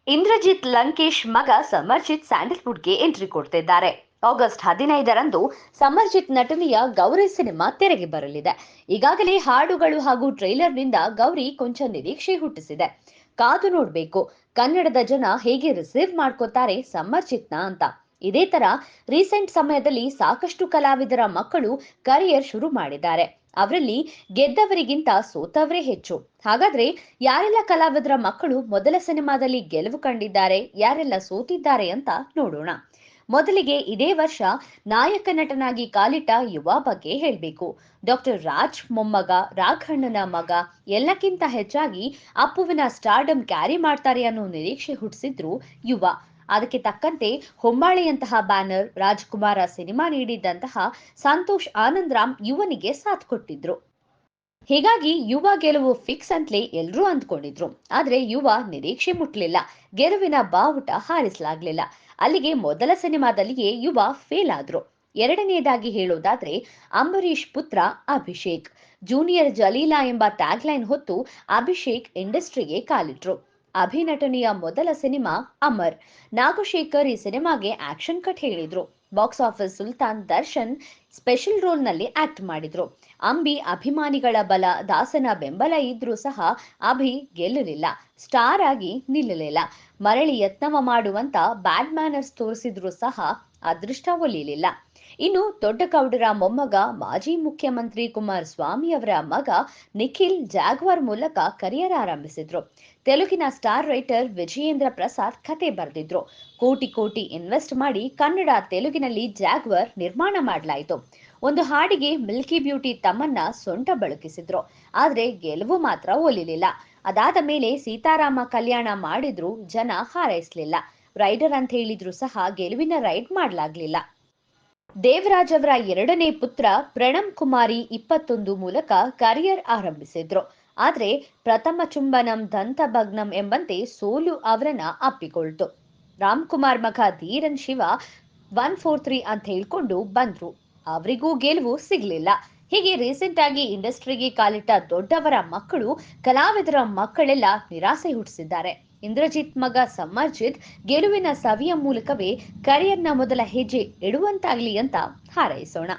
ಇಂದ್ರಜಿತ್ ಲಂಕೇಶ್ ಮಗ ಸಮರ್ಜಿತ್ ಸ್ಯಾಂಡಲ್ವುಡ್ಗೆ ಎಂಟ್ರಿ ಕೊಡ್ತಿದ್ದಾರೆ. ಆಗಸ್ಟ್ 15ರಂದು ಸಮರ್ಜಿತ್ ನಟನೆಯ ಗೌರಿ ಸಿನಿಮಾ ತೆರೆಗೆ ಬರಲಿದೆ. ಈಗಾಗಲೇ ಹಾಡುಗಳು ಹಾಗೂ ಟ್ರೈಲರ್ನಿಂದ ಗೌರಿ ಕೊಂಚ ನಿರೀಕ್ಷೆ ಹುಟ್ಟಿಸಿದೆ. ಕಾದು ನೋಡ್ಬೇಕು ಕನ್ನಡದ ಜನ ಹೇಗೆ ರಿಸೀವ್ ಮಾಡ್ಕೋತಾರೆ ಸಮರ್ಜಿತ್ನ ಅಂತ. ಇದೇ ತರ ರೀಸೆಂಟ್ ಸಮಯದಲ್ಲಿ ಸಾಕಷ್ಟು ಕಲಾವಿದರ ಮಕ್ಕಳು ಕರಿಯರ್ ಶುರು ಮಾಡಿದ್ದಾರೆ. ಅವರಲ್ಲಿ ಗೆದ್ದವರಿಗಿಂತ ಸೋತವರೇ ಹೆಚ್ಚು. ಹಾಗಾದ್ರೆ ಯಾರೆಲ್ಲ ಕಲಾವಿದರ ಮಕ್ಕಳು ಮೊದಲ ಸಿನಿಮಾದಲ್ಲಿ ಗೆಲುವು ಕಂಡಿದ್ದಾರೆ, ಯಾರೆಲ್ಲ ಸೋತಿದ್ದಾರೆ ಅಂತ ನೋಡೋಣ. ಮೊದಲಿಗೆ ಇದೇ ವರ್ಷ ನಾಯಕ ನಟನಾಗಿ ಕಾಲಿಟ್ಟ ಯುವ ಬಗ್ಗೆ ಹೇಳ್ಬೇಕು. ಡಾಕ್ಟರ್ ರಾಜ್ ಮೊಮ್ಮಗ, ರಾಘಣ್ಣನ ಮಗ, ಎಲ್ಲಕ್ಕಿಂತ ಹೆಚ್ಚಾಗಿ ಅಪ್ಪುವಿನ ಸ್ಟಾರ್ಡಮ್ ಕ್ಯಾರಿ ಮಾಡ್ತಾರೆ ಅನ್ನೋ ನಿರೀಕ್ಷೆ ಹುಟ್ಟಿಸಿದ್ರು ಯುವ. ಅದಕ್ಕೆ ತಕ್ಕಂತೆ ಹೊಂಬಾಳೆಯಂತಹ ಬ್ಯಾನರ್, ರಾಜ್ಕುಮಾರ ಸಿನಿಮಾ ನೀಡಿದ್ದಂತಹ ಸಂತೋಷ್ ಆನಂದ್ರಾಮ್ ಯುವನಿಗೆ ಸಾಥ್ ಕೊಟ್ಟಿದ್ರು. ಹೀಗಾಗಿ ಯುವ ಗೆಲುವು ಫಿಕ್ಸ್ ಅಂತಲೇ ಎಲ್ರೂ ಅಂದ್ಕೊಂಡಿದ್ರು. ಆದ್ರೆ ಯುವ ನಿರೀಕ್ಷೆ ಮುಟ್ಲಿಲ್ಲ, ಗೆಲುವಿನ ಬಾವುಟ ಹಾರಿಸಲಾಗ್ಲಿಲ್ಲ. ಅಲ್ಲಿಗೆ ಮೊದಲ ಸಿನಿಮಾದಲ್ಲಿಯೇ ಯುವ ಫೇಲ್ ಆದ್ರು. ಎರಡನೆಯದಾಗಿ ಹೇಳೋದಾದ್ರೆ ಅಂಬರೀಷ್ ಪುತ್ರ ಅಭಿಷೇಕ್. ಜೂನಿಯರ್ ಜಲೀಲಾ ಎಂಬ ಟ್ಯಾಗ್ಲೈನ್ ಹೊತ್ತು ಅಭಿಷೇಕ್ ಇಂಡಸ್ಟ್ರಿಗೆ ಕಾಲಿಟ್ರು. ಅಭಿನಟನೆಯ ಮೊದಲ ಸಿನಿಮಾ ಅಮರ್. ನಾಗಶೇಖರ್ ಈ ಸಿನಿಮಾಗೆ ಆಕ್ಷನ್ ಕಟ್ ಹೇಳಿದ್ರು. Box office Sultan Darshan special role ನಲ್ಲಿ ಆಕ್ಟ್ ಮಾಡಿದ್ರು. ಅಂಬಿ ಅಭಿಮಾನಿಗಳ ಬಲ, ದಾಸನ ಬೆಂಬಲ ಇದ್ರೂ ಸಹ ಅಭಿ ಗೆಲ್ಲಲಿಲ್ಲ, ಸ್ಟಾರ್ ಆಗಿ ನಿಲ್ಲಲಿಲ್ಲ. ಮರಳಿ ಯತ್ನವ ಮಾಡುವಂತ ಬ್ಯಾಡ್ ಮ್ಯಾನರ್ಸ್ ತೋರಿಸಿದ್ರು ಸಹ ಅದೃಷ್ಟ ಒಲಿಯಲಿಲ್ಲ. ಇನ್ನು ದೊಡ್ಡಗೌಡರ ಮೊಮ್ಮಗ, ಮಾಜಿ ಮುಖ್ಯಮಂತ್ರಿ ಕುಮಾರಸ್ವಾಮಿ ಅವರ ಮಗ ನಿಖಿಲ್ ಜಾಗ್ವಾರ್ ಮೂಲಕ ಕರಿಯರ್ ಆರಂಭಿಸಿದ್ರು. ತೆಲುಗಿನ ಸ್ಟಾರ್ ರೈಟರ್ ವಿಜಯೇಂದ್ರ ಪ್ರಸಾದ್ ಕತೆ ಬರೆದಿದ್ರು. ಕೋಟಿ ಕೋಟಿ ಇನ್ವೆಸ್ಟ್ ಮಾಡಿ ಕನ್ನಡ ತೆಲುಗಿನಲ್ಲಿ ಜಾಗ್ವಾರ್ ನಿರ್ಮಾಣ ಮಾಡಲಾಯಿತು. ಒಂದು ಹಾಡಿಗೆ ಮಿಲ್ಕಿ ಬ್ಯೂಟಿ ತಮ್ಮನ್ನ ಸೊಂಟ ಬಳುಕಿಸಿದ್ರು. ಆದ್ರೆ ಗೆಲುವು ಮಾತ್ರ ಒಲಿಲಿಲ್ಲ. ಅದಾದ ಮೇಲೆ ಸೀತಾರಾಮ ಕಲ್ಯಾಣ ಮಾಡಿದ್ರು, ಜನ ಹಾರೈಸಲಿಲ್ಲ. ರೈಡರ್ ಅಂತ ಹೇಳಿದ್ರು ಸಹ ಗೆಲುವಿನ ರೈಡ್ ಮಾಡಲಾಗ್ಲಿಲ್ಲ. ದೇವರಾಜ್ ಅವರ ಎರಡನೇ ಪುತ್ರ ಪ್ರಣಮ್ ಕುಮಾರಿ 21 ಮೂಲಕ ಕರಿಯರ್ ಆರಂಭಿಸಿದ್ರು. ಆದ್ರೆ ಪ್ರಥಮ ಚುಂಬನಂ ದಂತಭಗ್ನಂ ಎಂಬಂತೆ ಸೋಲು ಅವರನ್ನ ಅಪ್ಪಿಕೊಳ್ತು. ರಾಮ್ಕುಮಾರ್ ಮಗ ಧೀರನ್ ಶಿವ 143 ಅಂತ ಹೇಳ್ಕೊಂಡು ಬಂದ್ರು. ಅವರಿಗೂ ಗೆಲುವು ಸಿಗ್ಲಿಲ್ಲ. ಹೀಗೆ ರೀಸೆಂಟ್ ಆಗಿ ಇಂಡಸ್ಟ್ರಿಗೆ ಕಾಲಿಟ್ಟ ದೊಡ್ಡವರ ಮಕ್ಕಳು, ಕಲಾವಿದರ ಮಕ್ಕಳೆಲ್ಲ ನಿರಾಸೆ ಹುಟ್ಟಿಸಿದ್ದಾರೆ. ಇಂದ್ರಜಿತ್ ಮಗ ಸಮರ್ಜಿತ್ ಗೆಲುವಿನ ಸವಿಯ ಮೂಲಕವೇ ಕರಿಯರ್ನ ಮೊದಲ ಹೆಜ್ಜೆ ಇಡುವಂತಾಗ್ಲಿ ಅಂತ ಹಾರೈಸೋಣ.